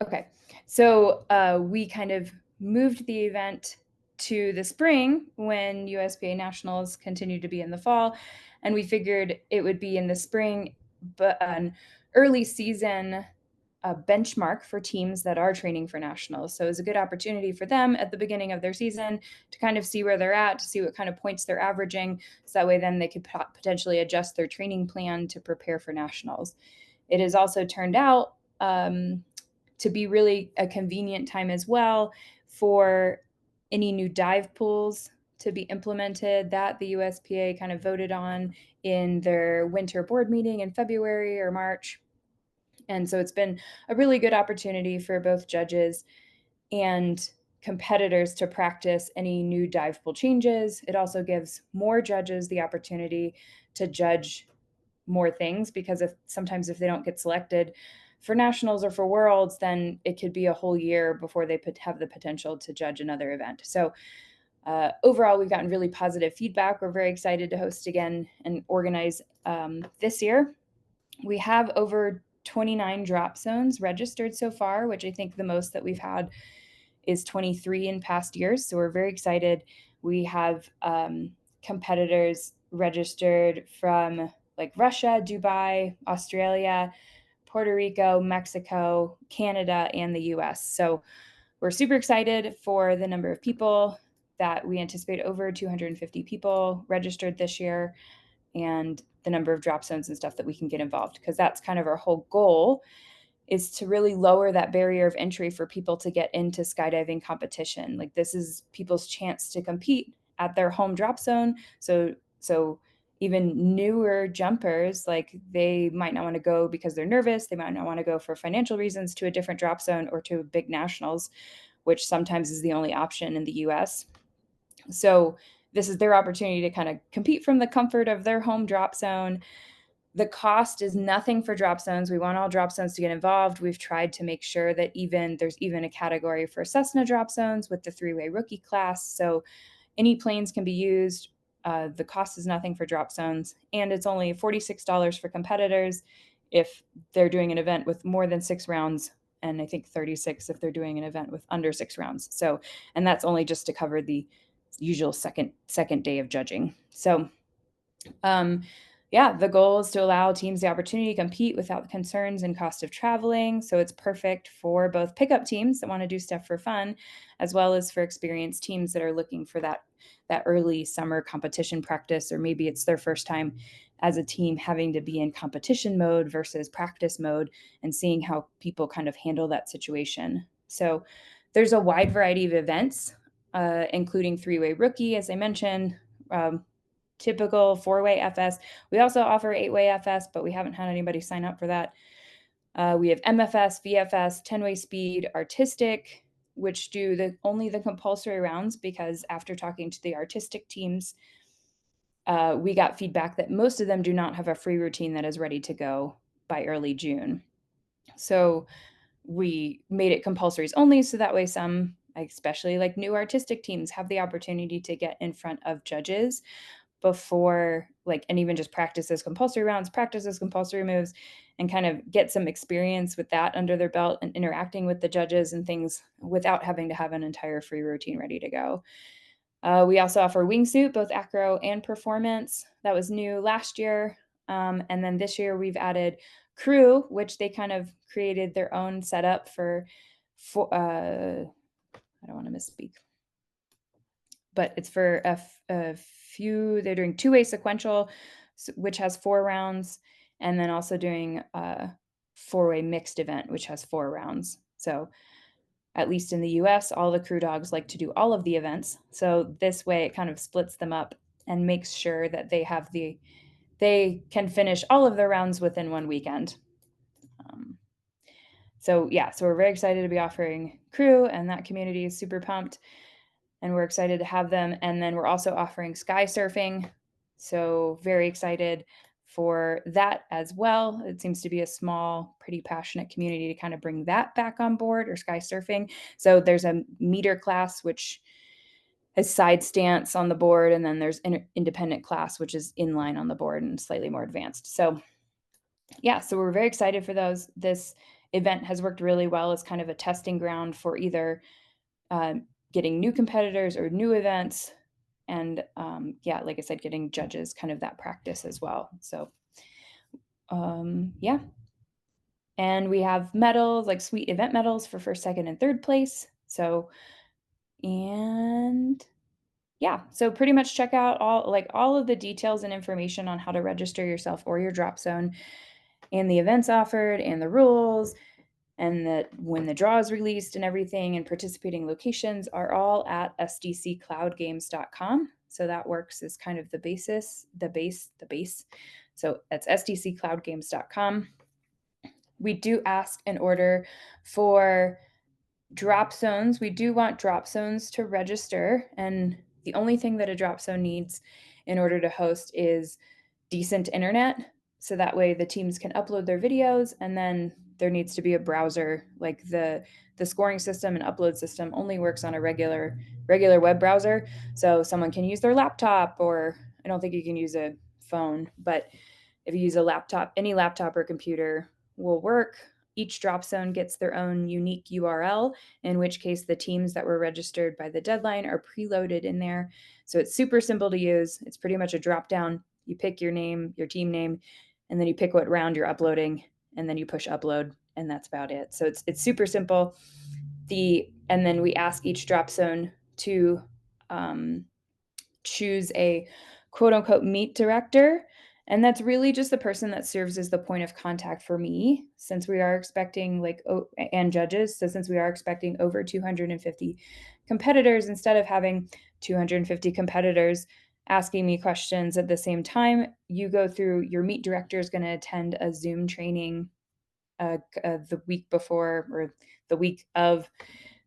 Okay. So we kind of moved the event to the spring when USPA Nationals continued to be in the fall. And we figured it would be in the spring, but an early season benchmark for teams that are training for nationals. So it's a good opportunity for them at the beginning of their season to kind of see where they're at, to see what kind of points they're averaging. So that way, then they could potentially adjust their training plan to prepare for nationals. It has also turned out to be really a convenient time as well for any new dive pools to be implemented that the USPA kind of voted on in their winter board meeting in February or March. And so it's been a really good opportunity for both judges and competitors to practice any new dive pool changes. It also gives more judges the opportunity to judge more things, because sometimes if they don't get selected for nationals or for worlds, then it could be a whole year before they have the potential to judge another event. So overall, we've gotten really positive feedback. We're very excited to host again and organize this year. We have over 29 drop zones registered so far, which I think the most that we've had is 23 in past years. So we're very excited. We have competitors registered from like Russia, Dubai, Australia, Puerto Rico, Mexico, Canada, and the US. So we're super excited for the number of people that we anticipate. Over 250 people registered this year, and the number of drop zones and stuff that we can get involved, because that's kind of our whole goal, is to really lower that barrier of entry for people to get into skydiving competition. Like, this is people's chance to compete at their home drop zone. So even newer jumpers, like, they might not want to go because they're nervous. They might not want to go for financial reasons to a different drop zone or to big nationals, which sometimes is the only option in the US. So this is their opportunity to kind of compete from the comfort of their home drop zone. The cost is nothing for drop zones. We want all drop zones to get involved. We've tried to make sure that there's even a category for Cessna drop zones with the three-way rookie class. So any planes can be used. The cost is nothing for drop zones, and it's only $46 for competitors if they're doing an event with more than 6 rounds, and I think 36 if they're doing an event with under 6 rounds. So, and that's only just to cover the usual second day of judging. So yeah, the goal is to allow teams the opportunity to compete without the concerns and cost of traveling. So it's perfect for both pickup teams that want to do stuff for fun, as well as for experienced teams that are looking for that early summer competition practice, or maybe it's their first time as a team having to be in competition mode versus practice mode, and seeing how people kind of handle that situation. So there's a wide variety of events, including three-way rookie, as I mentioned, typical 4-way FS. We also offer 8-way FS, but we haven't had anybody sign up for that. We have MFS, VFS, 10-way speed, artistic, which do only the compulsory rounds, because after talking to the artistic teams, we got feedback that most of them do not have a free routine that is ready to go by early June. So we made it compulsories only, so that way some, especially like new artistic teams, have the opportunity to get in front of judges before, like, and even just practice as compulsory rounds, practice as compulsory moves, and kind of get some experience with that under their belt and interacting with the judges and things without having to have an entire free routine ready to go. We also offer wingsuit, both acro and performance. That was new last year. And then this year we've added crew, which they kind of created their own setup for I don't want to misspeak, but it's for a few. They're doing 2-way sequential, which has 4 rounds, and then also doing a 4-way mixed event, which has 4 rounds. So at least in the US, all the crew dogs like to do all of the events. So this way it kind of splits them up and makes sure that they can finish all of their rounds within one weekend. So yeah, so we're very excited to be offering crew, and that community is super pumped, and we're excited to have them. And then we're also offering sky surfing. So very excited for that as well. It seems to be a small, pretty passionate community to kind of bring that back on board, or sky surfing. So there's a meter class, which has side stance on the board, and then there's independent class, which is inline on the board and slightly more advanced. So yeah, so we're very excited for those. This event has worked really well as kind of a testing ground for either getting new competitors or new events. And yeah, like I said, getting judges, kind of that practice as well. So yeah. And we have medals, like sweet event medals for first, second, and third place. So, and yeah, so pretty much check out all of the details and information on how to register yourself or your drop zone and the events offered and the rules and that when the draw is released and everything and participating locations are all at sdccloudgames.com. So that works as kind of the basis, the base. So that's sdccloudgames.com. We do ask in order for drop zones. We do want drop zones to register. And the only thing that a drop zone needs in order to host is decent internet. So that way the teams can upload their videos, and then there needs to be a browser. Like the scoring system and upload system only works on a regular web browser. So someone can use their laptop, or I don't think you can use a phone, but if you use a laptop, any laptop or computer will work. Each drop zone gets their own unique URL, in which case the teams that were registered by the deadline are preloaded in there. So it's super simple to use. It's pretty much a drop down. You pick your name, your team name, and then you pick what round you're uploading, and then you push upload, and that's about it. So it's super simple. And then we ask each drop zone to choose a quote unquote meet director. And that's really just the person that serves as the point of contact for me, since we are expecting and judges. So since we are expecting over 250 competitors, instead of having 250 competitors asking me questions at the same time, you go through, your meet director is going to attend a Zoom training the week before or the week of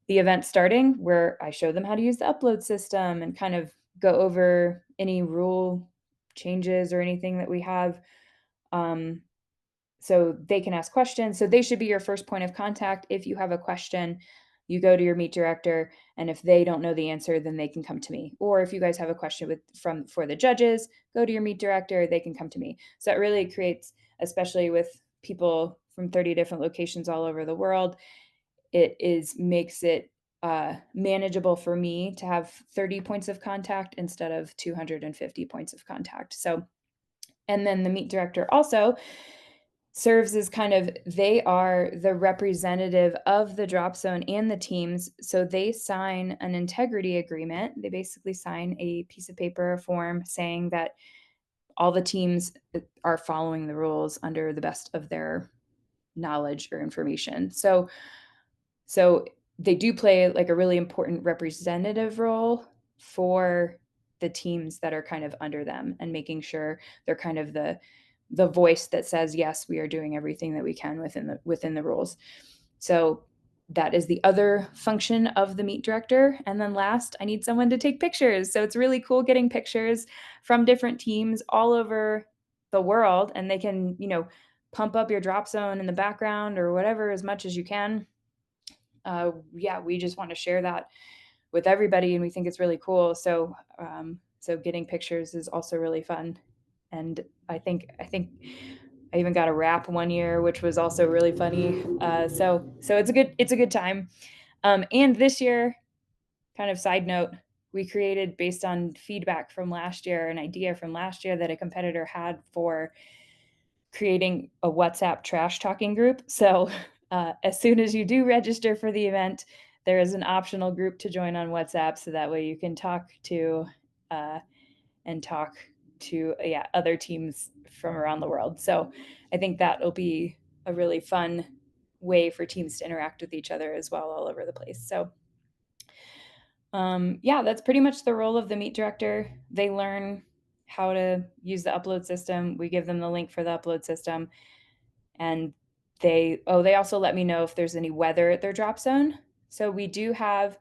the event starting, where I show them how to use the upload system and kind of go over any rule changes or anything that we have. Um, so they can ask questions. So they should be your first point of contact. If you have a question, you go to your meet director, and if they don't know the answer, then they can come to me. Or if you guys have a question for the judges, go to your meet director, they can come to me. So it really creates, especially with people from 30 different locations all over the world, makes it manageable for me to have 30 points of contact instead of 250 points of contact. So, and then the meet director also serves as they are the representative of the drop zone and the teams. So they sign an integrity agreement. They basically sign a piece of paper, a form saying that all the teams are following the rules under the best of their knowledge or information. So they do play like a really important representative role for the teams that are kind of under them, and making sure they're kind of the voice that says, yes, we are doing everything that we can within the rules. So that is the other function of the meet director. And then last, I need someone to take pictures. So it's really cool getting pictures from different teams all over the world, and they can, pump up your drop zone in the background or whatever as much as you can. Yeah, we just want to share that with everybody, and we think it's really cool. So getting pictures is also really fun. And I think I even got a rap one year, which was also really funny. So it's a good time. And this year, kind of side note, we created, based on feedback from last year, an idea from last year that a competitor had for creating a WhatsApp trash talking group. So as soon as you do register for the event, there is an optional group to join on WhatsApp, so that way you can talk to other teams from around the world. So I think that'll be a really fun way for teams to interact with each other as well, all over the place. So yeah, that's pretty much the role of the meet director. They learn how to use the upload system. We give them the link for the upload system, and they also let me know if there's any weather at their drop zone. So we do have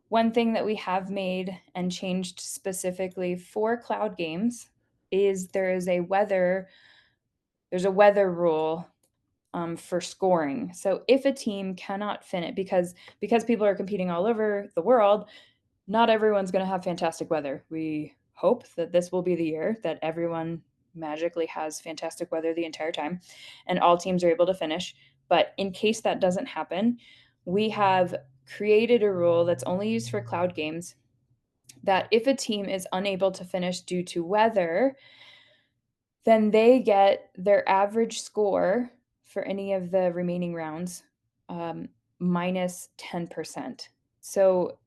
one thing that we have made and changed specifically for cloud games is there's a weather rule for scoring. So if a team cannot finish, because people are competing all over the world, not everyone's going to have fantastic weather. We hope that this will be the year that everyone magically has fantastic weather the entire time and all teams are able to finish. But in case that doesn't happen, we have created a rule that's only used for cloud games that if a team is unable to finish due to weather, then they get their average score for any of the remaining rounds minus 10%. So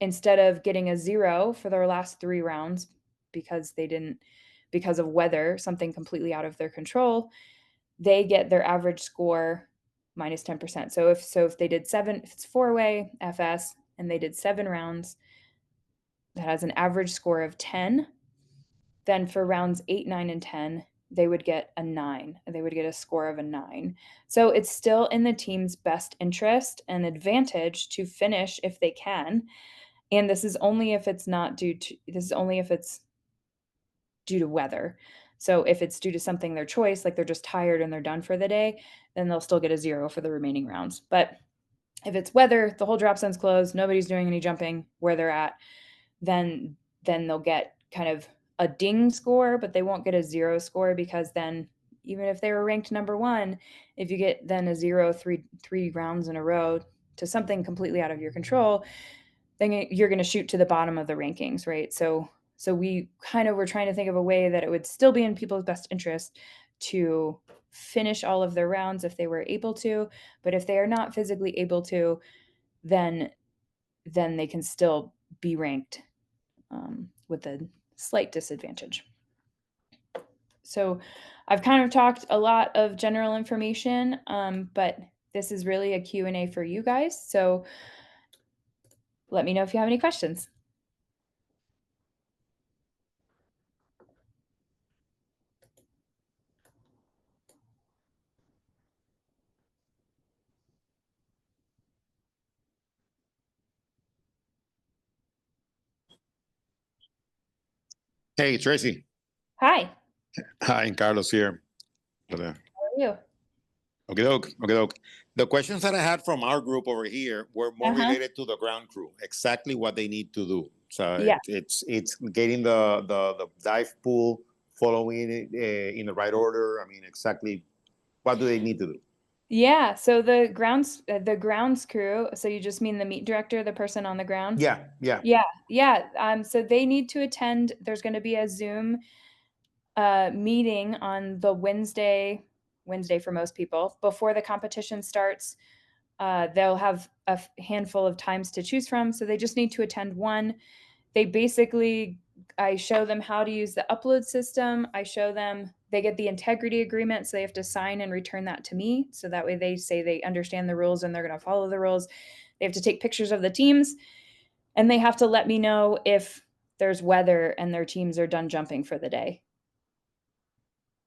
instead of getting a 0 for their last 3 rounds because they didn't because of weather, something completely out of their control, they get their average score minus 10%. So if they did 7 if it's four-way FS and they did 7 rounds that has an average score of 10, then for rounds 8, 9, and 10, they would get a 9. They would get a score of a 9. So it's still in the team's best interest and advantage to finish if they can. And this is only if it's due to weather. So if it's due to something their choice, like they're just tired and they're done for the day, then they'll still get a 0 for the remaining rounds. But if it's weather, the whole drop zone's closed, nobody's doing any jumping where they're at, then they'll get kind of a ding score, but they won't get a 0 score because then even if they were ranked number 1, if you get then a 0 three rounds in a row to something completely out of your control, then you're going to shoot to the bottom of the rankings, right? So we kind of were trying to think of a way that it would still be in people's best interest to finish all of their rounds if they were able to, but if they are not physically able to, then they can still be ranked with a slight disadvantage. So I've kind of talked a lot of general information, but this is really a Q&A for you guys. So let me know if you have any questions. Hey, Tracy. Hi. Hi, Carlos here. How are you? Okay. The questions that I had from our group over here were more Uh-huh. related to the ground crew, exactly what they need to do. So Yeah. it's getting the dive pool, following it in the right order. I mean, exactly what do they need to do? Yeah. So the grounds crew. So you just mean the meet director, the person on the ground? Yeah. Yeah. Yeah. So they need to attend. There's going to be a Zoom meeting on the Wednesday for most people before the competition starts. They'll have a handful of times to choose from, so they just need to attend one. I show them how to use the upload system. I show them they get the integrity agreement, so they have to sign and return that to me. So that way they say they understand the rules and they're going to follow the rules. They have to take pictures of the teams and they have to let me know if there's weather and their teams are done jumping for the day.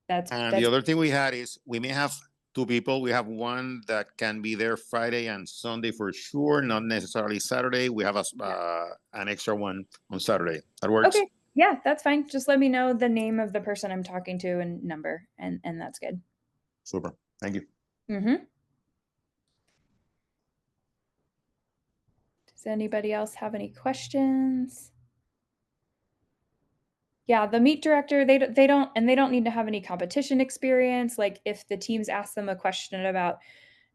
And the That's other thing we had is we may have two people. We have one that can be there Friday and Sunday for sure, not necessarily Saturday. We have an extra one on Saturday. That works. okay. Yeah, that's fine. Just let me know the name of the person I'm talking to and number, and that's good. Super. Thank you. Mm-hmm. Does anybody else have any questions? Yeah, the meet director, they don't need to have any competition experience. Like if the teams ask them a question about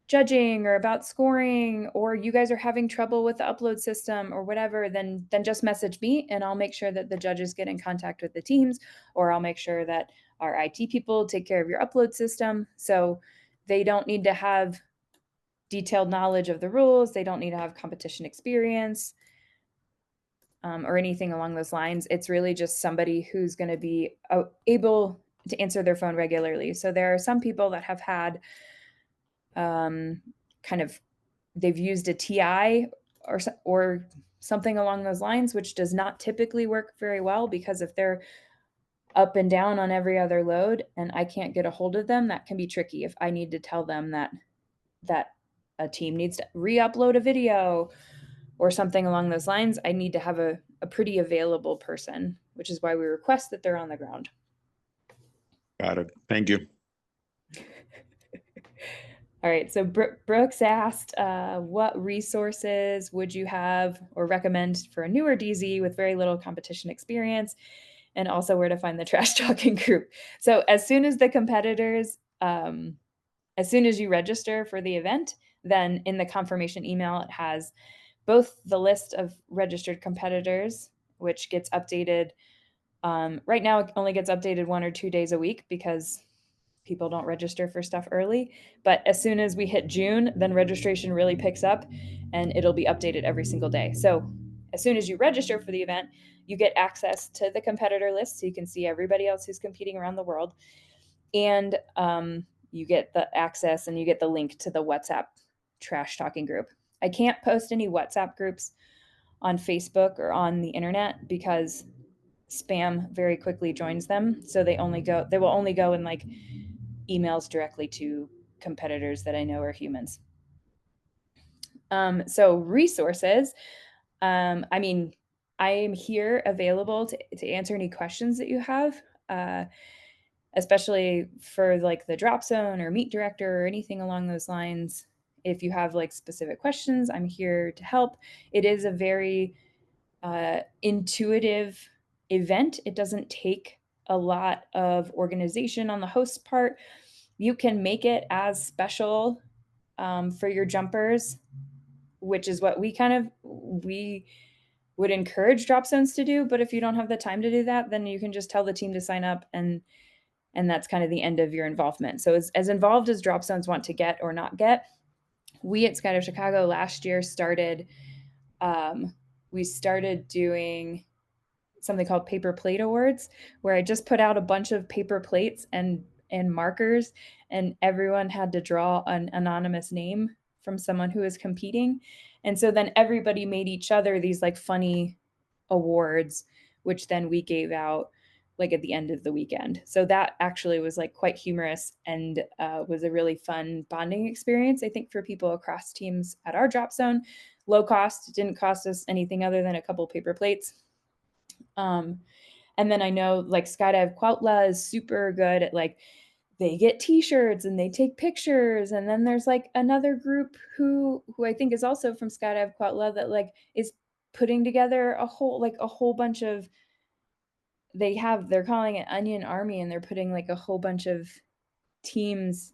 judging or about scoring, or you guys are having trouble with the upload system or whatever, then just message me and I'll make sure that the judges get in contact with the teams, or I'll make sure that our IT people take care of your upload system. So they don't need to have detailed knowledge of the rules. They don't need to have competition experience. Or anything along those lines. It's really just somebody who's going to be able to answer their phone regularly. So there are some people that have had kind of they've used a TI or something along those lines, which does not typically work very well because if they're up and down on every other load and I can't get a hold of them, that can be tricky. If I need to tell them that a team needs to re-upload a video or something along those lines, I need to have a pretty available person, which is why we request that they're on the ground. Got it. Thank you. All right. So Brooks asked, what resources would you have or recommend for a newer DZ with very little competition experience? And also where to find the trash talking group. So as soon as the competitors as soon as you register for the event, then in the confirmation email, it has both the list of registered competitors, which gets updated. Right now, it only gets updated 1 or 2 days a week because people don't register for stuff early. But as soon as we hit June, then registration really picks up and it'll be updated every single day. So as soon as you register for the event, you get access to the competitor list so you can see everybody else who's competing around the world. And you get the access and you get the link to the WhatsApp trash talking group. I can't post any WhatsApp groups on Facebook or on the internet because spam very quickly joins them. So they will only go in like emails directly to competitors that I know are humans. So resources. I mean, I am here available to answer any questions that you have, especially for like the drop zone or meet director or anything along those lines. If you have like specific questions, I'm here to help. It is a very intuitive event. It doesn't take a lot of organization on the host's part. You can make it as special for your jumpers, which is what we would encourage drop zones to do. But if you don't have the time to do that, then you can just tell the team to sign up, and that's kind of the end of your involvement. So as involved as drop zones want to get or not get, we at Skydive Chicago last year um, we started doing something called paper plate awards, where I just put out a bunch of paper plates and markers, and everyone had to draw an anonymous name from someone who was competing. And so then everybody made each other these like funny awards, which then we gave out like at the end of the weekend. So that actually was like quite humorous and was a really fun bonding experience, I think, for people across teams at our drop zone. Low cost, it didn't cost us anything other than a couple paper plates. Um, and then I know like Skydive Cuautla is super good at like they get t-shirts and they take pictures. And then there's like another group who I think is also from Skydive Cuautla that like is putting together a whole bunch of they're calling it Onion Army, and they're putting like a whole bunch of teams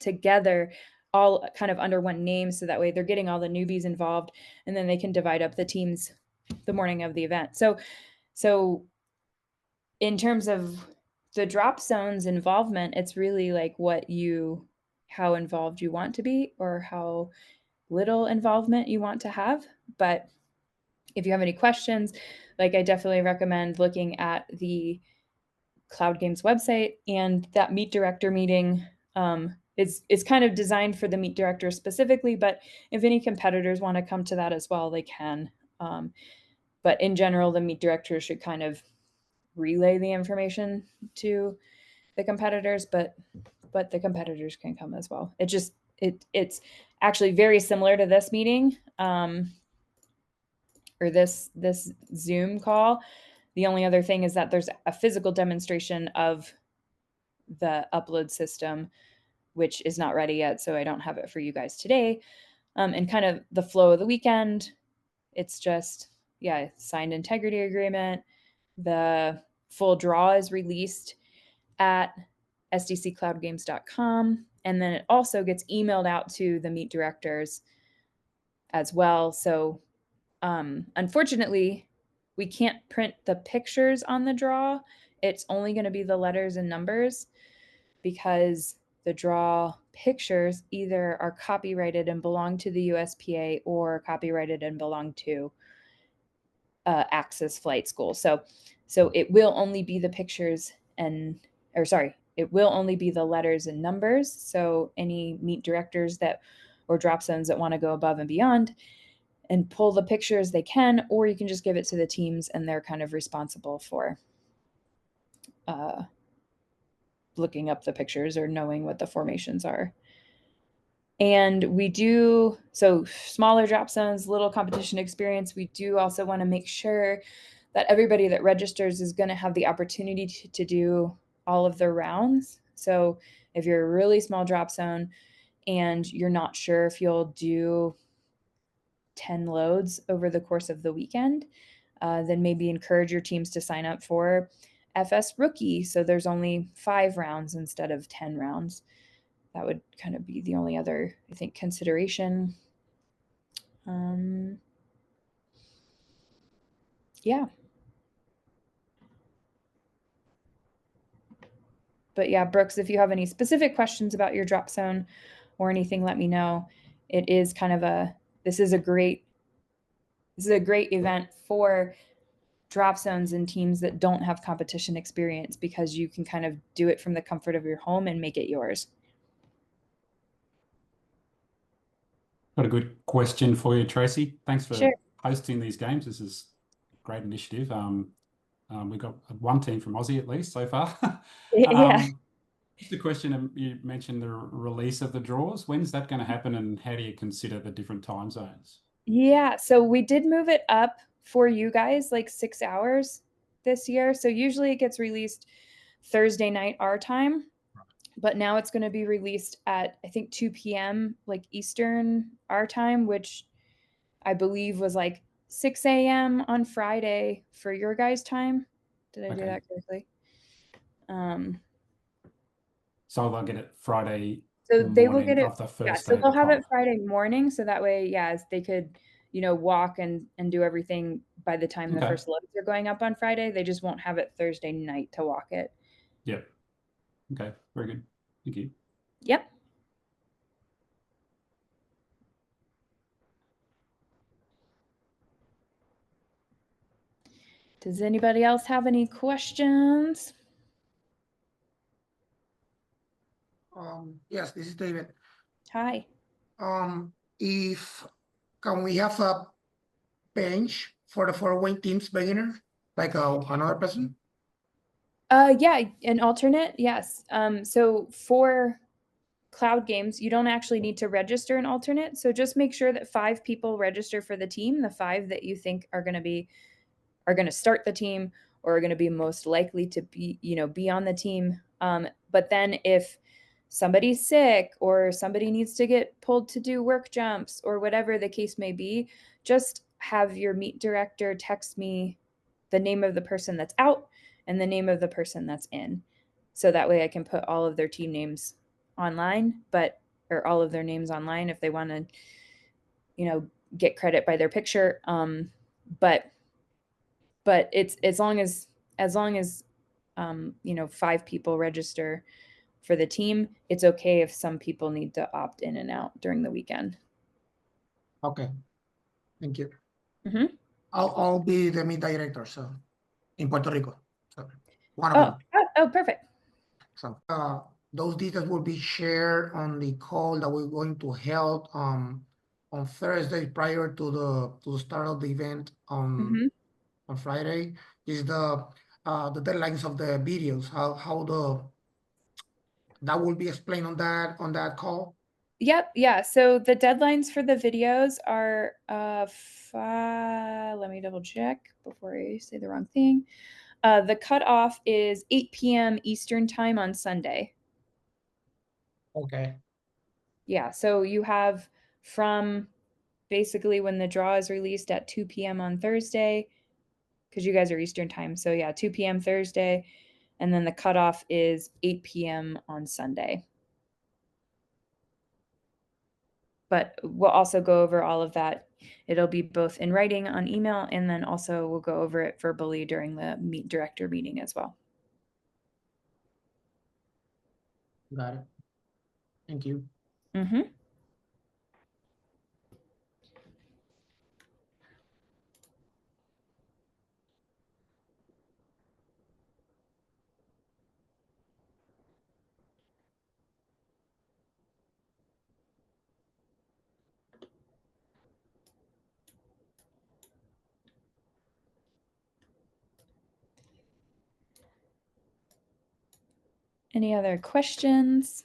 together all kind of under one name, so that way they're getting all the newbies involved and then they can divide up the teams the morning of the event. So in terms of the drop zone's involvement, it's really like how involved you want to be or how little involvement you want to have. But if you have any questions, like I definitely recommend looking at the Cloud Games website, and that meet director meeting is kind of designed for the meet director specifically, but if any competitors want to come to that as well, they can. But in general, the meet director should kind of relay the information to the competitors, but the competitors can come as well. It's actually very similar to this meeting, or this Zoom call. The only other thing is that there's a physical demonstration of the upload system, which is not ready yet, so I don't have it for you guys today. And kind of the flow of the weekend, it's just, yeah, signed integrity agreement. The full draw is released at sdccloudgames.com. And then it also gets emailed out to the meet directors as well. So unfortunately, we can't print the pictures on the draw. It's only going to be the letters and numbers, because the draw pictures either are copyrighted and belong to the USPA or copyrighted and belong to Access Flight School. So it will only be the pictures it will only be the letters and numbers. So any meet directors that or drop zones that want to go above and beyond and pull the pictures, they can, or you can just give it to the teams and they're kind of responsible for uh, looking up the pictures or knowing what the formations are. And we do, so smaller drop zones, little competition experience. We do also want to make sure that everybody that registers is going to have the opportunity to do all of their rounds. So if you're a really small drop zone and you're not sure if you'll do 10 loads over the course of the weekend, then maybe encourage your teams to sign up for FS Rookie. So there's only 5 rounds instead of 10 rounds. that would kind of be the only other, I think, consideration. Um, yeah. But yeah, Brooks, if you have any specific questions about your drop zone or anything, let me know. It is kind of a this is a great event for drop zones and teams that don't have competition experience because you can kind of do it from the comfort of your home and make it yours. Got a good question for you, Tracy. Thanks for Sure. hosting these games. This is a great initiative. We've got one team from Aussie at least so far. Yeah. Just a question, you mentioned the release of the draws. When's that going to happen and how do you consider the different time zones? Yeah. So we did move it up for you guys like 6 hours this year. So usually it gets released Thursday night our time, but now it's going to be released at I think 2 p.m. like Eastern our time, which I believe was like 6 a.m. on Friday for your guys' time. Did I do Okay. that correctly? Um, So they'll get it Friday so they will get morning it. of the Yeah, first so day of the they'll have it comp. Friday morning, so that way, yeah, they could, walk and do everything by the time the Okay. first loads are going up on Friday. They just won't have it Thursday night to walk it. Yep. Okay. Very good. Thank you. Yep. Does anybody else have any questions? Yes, this is David. Hi. If can we have a bench for the four-way teams beginner, like another person? Yeah, an alternate, yes. So for cloud games, you don't actually need to register an alternate. So just make sure that 5 people register for the team, the 5 that you think are going to start the team or are going to be most likely to be on the team. But then if somebody's sick or somebody needs to get pulled to do work jumps or whatever the case may be, just have your meet director text me the name of the person that's out and the name of the person that's in. So that way I can put all of their team names online, or all of their names online if they want to, get credit by their picture. But it's as long as 5 people register for the team, it's okay if some people need to opt in and out during the weekend. Okay, thank you. Mm-hmm. I'll be the meet director, so in Puerto Rico. So one of Oh, them. Perfect. So those details will be shared on the call that we're going to hold on Thursday prior to the start of the event Mm-hmm. on Friday. Is the deadlines of the videos, how that will be explained on that call. Yep. Yeah. So the deadlines for the videos are let me double check before I say the wrong thing. The cutoff is 8 p.m. Eastern time on Sunday. Okay. Yeah. So you have from basically when the draw is released at 2 p.m. on Thursday, because you guys are Eastern time. So yeah, 2 p.m. Thursday. And then the cutoff is 8 p.m. on Sunday. But we'll also go over all of that. It'll be both in writing on email, and then also we'll go over it verbally during the meet director meeting as well. Got it. Thank you. Mm-hmm. Any other questions?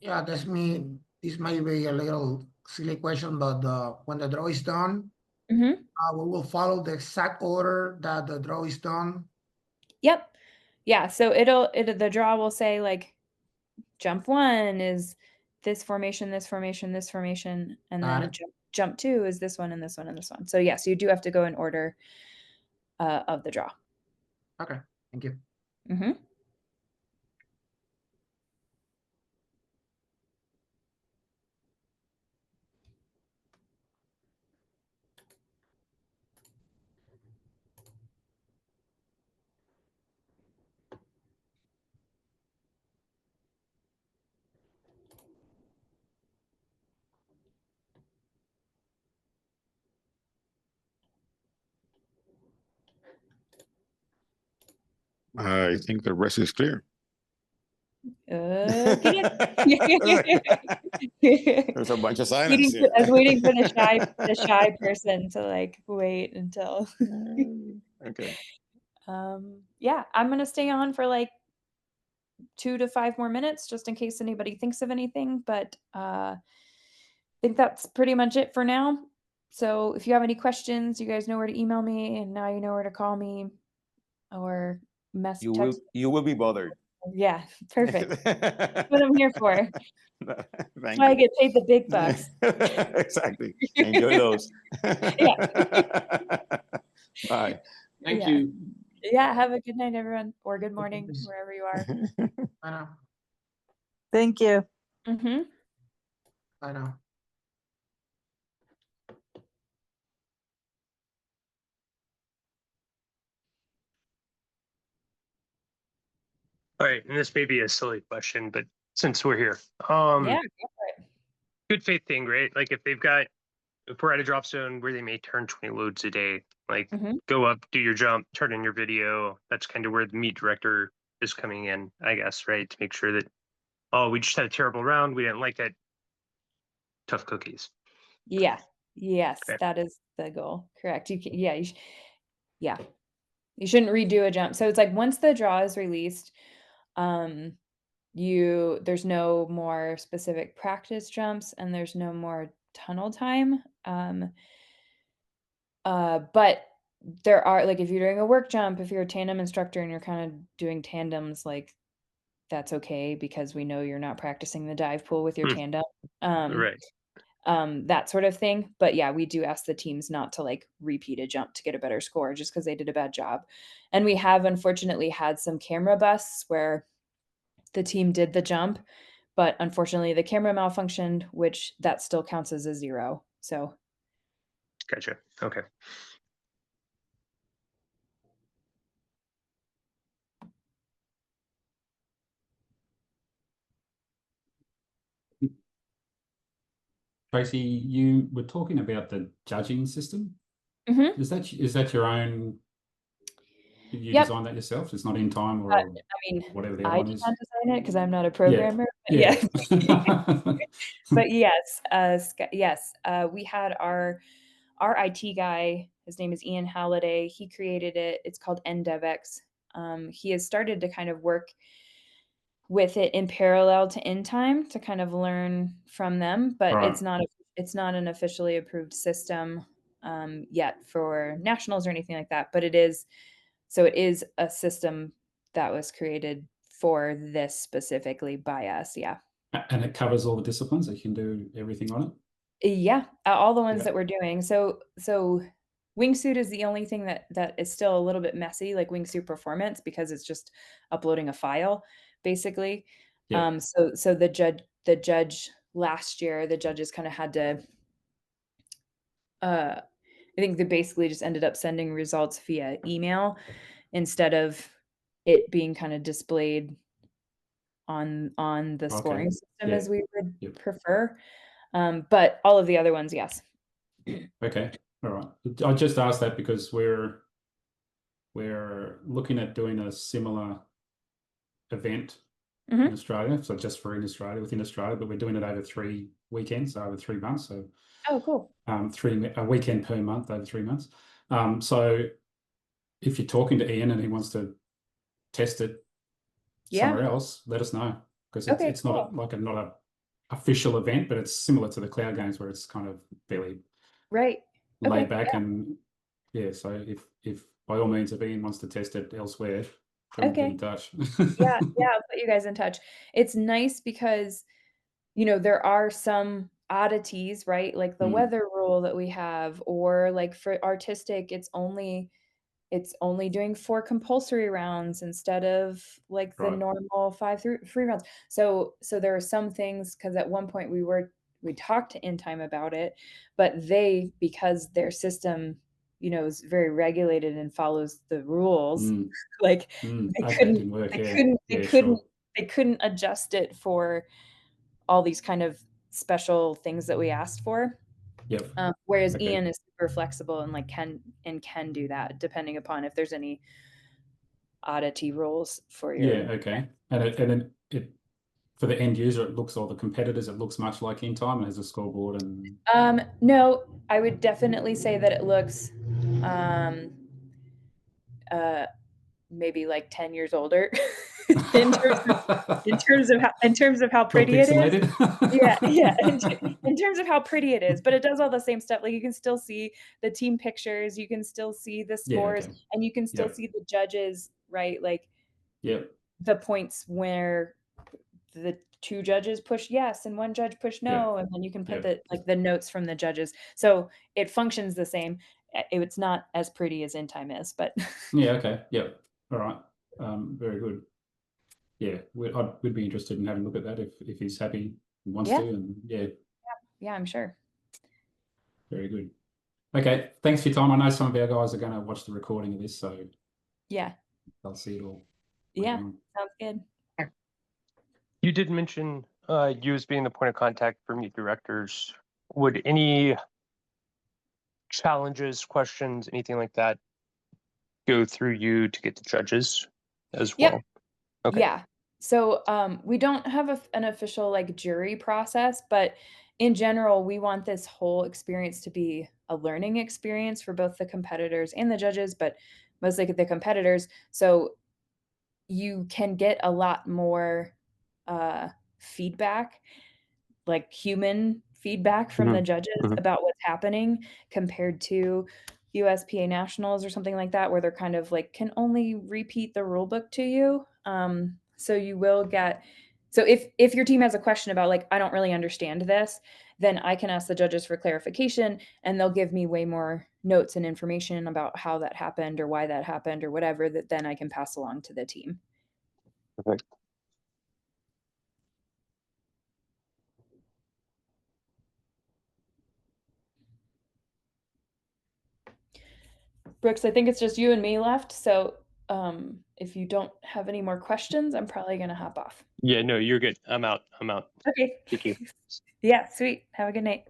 Yeah, that's me. This might be a little silly question, but when the draw is done, Mm-hmm. we will follow the exact order that the draw is done. Yep. Yeah. So the draw will say like jump 1 is this formation, this formation, this formation, and Got then it. jump 2 is this one and this one and this one. So yes, you do have to go in order of the draw. Okay. Thank you. Mm-hmm. I think the rest is clear. Okay. There's a bunch of silence I was waiting for the here. shy person to like wait until. Okay. Yeah, I'm gonna stay on for like 2 to 5 more minutes just in case anybody thinks of anything, but I think that's pretty much it for now. So if you have any questions, you guys know where to email me, and now you know where to call me or text. You will be bothered. Yeah, perfect. That's what I'm here for. That's Thank why I you. get paid the big bucks. Exactly. Enjoy those. Yeah. Bye. Thank Yeah. you. Yeah, have a good night, everyone, or good morning, wherever you are. I know. Thank you. Mhm. I know. All right, and this may be a silly question, but since we're here, Yeah, good faith thing, right? Like if we're at a drop zone where they may turn 20 loads a day, like Mhm. go up, do your jump, turn in your video. That's kind of where the meet director is coming in, I guess, right? To make sure that, oh, we just had a terrible round, we didn't like that. Tough cookies. Yeah. Yes, Okay. that is the goal. Correct. Yeah. You shouldn't redo a jump. So it's like once the draw is released, um, there's no more specific practice jumps and there's no more tunnel time. But there are like if you're doing a work jump, if you're a tandem instructor and you're kind of doing tandems, like that's okay because we know you're not practicing the dive pool with your tandem. Um, Right. that sort of thing. But yeah, we do ask the teams not to like repeat a jump to get a better score just because they did a bad job. And we have unfortunately had some camera busts where the team did the jump, but unfortunately the camera malfunctioned, which that still counts as a 0. So Gotcha. Okay. Tracy, you were talking about the judging system. Mhm. Is that your own? You Yep. designed that yourself? It's not in time I or mean, whatever the other I one did is. not design it because I'm not a Yeah. programmer. But Yeah. but yes, yes, we had our IT guy. His name is Ian Halliday. He created it. It's called NDevix. He has started to kind of work with it in parallel to In Time to kind of learn from them, but Right. it's not an officially approved system yet for nationals or anything like that. But it is a system that was created for this specifically by us. Yeah. And it covers all the disciplines. You can do everything on it. Yeah, all the ones Yeah. that we're doing. So wingsuit is the only thing that is still a little bit messy, like wingsuit performance, because it's just uploading a file, basically. Yeah. So the judge last year, the judges kind of had to I think they basically just ended up sending results via email instead of it being kind of displayed on the Okay. scoring system Yeah. as we would Yep. prefer. But all of the other ones, yes. Okay. All right. I just asked that because we're looking at doing a similar event in Mhm. Australia. So just for within Australia, but we're doing it over 3 weekends, so over 3 months. So Oh, cool. a weekend per month over 3 months. So if you're talking to Ian and he wants to test it somewhere Yeah. else, let us know because Okay, it's not not a official event, but it's similar to the cloud games where it's kind of fairly Right. laid Okay. back Yeah. and yeah. So if by all means if Ian wants to test it elsewhere, then we'll get Okay. in touch. Yeah, yeah, I'll put you guys in touch. It's nice because, there are some oddities, right? Like the Mm, weather rule that we have, or like for artistic, it's only doing 4 compulsory rounds instead of like the right. normal 5 through 3 rounds. So there are some things because at one point we talked to In Time about it, but because their system, is very regulated and follows the rules, Mm, like they okay, it couldn't didn't work. they Yeah. couldn't they Yeah, couldn't sure. they couldn't adjust it for all these kind of special things that we asked for. Yep. Whereas Okay. Ian is super flexible and like can do that depending upon if there's any oddity rules for your. Yeah, okay. And then it for the end user, it looks, all the competitors, it looks much like In Time and has a scoreboard and. No, I would definitely say that it looks maybe like 10 years older in terms of how Feel pretty it is. pixelated. Yeah. In terms of how pretty it is, but it does all the same stuff. Like you can still see the team pictures, you can still see the scores, okay. and you can still Yep. see the judges, right? Like Yep. the points where the two judges push yes and one judge push no, and then you can put the notes from the judges. So it functions the same. It's not as pretty as In Time is, but Yeah, okay. Yep. All right. Very good. Yeah, we'd be interested in having a look at that if he's happy and wants Yeah. to, and yeah, I'm sure. very good. Okay, thanks for your time. I know some of our guys are going to watch the recording of this, so Yeah. they'll see it all. Yeah, sounds good. You did mention you as being the point of contact for meet directors. Would any challenges, questions, anything like that go through you to get the judges as Yep. well? Okay. Yeah. So we don't have an official like jury process, but in general, we want this whole experience to be a learning experience for both the competitors and the judges, but mostly the competitors. So you can get a lot more feedback, like human feedback from the judges about what's happening compared to USPA nationals or something like that, where they're kind of like can only repeat the rule book to you. So you will get, so if your team has a question about like, I don't really understand this, then I can ask the judges for clarification and they'll give me way more notes and information about how that happened or why that happened or whatever that then I can pass along to the team. Perfect. Brooks, I think it's just you and me left. So if you don't have any more questions, I'm probably going to hop off. Yeah, no, you're good. I'm out. Okay. Thank you. Yeah, sweet. Have a good night.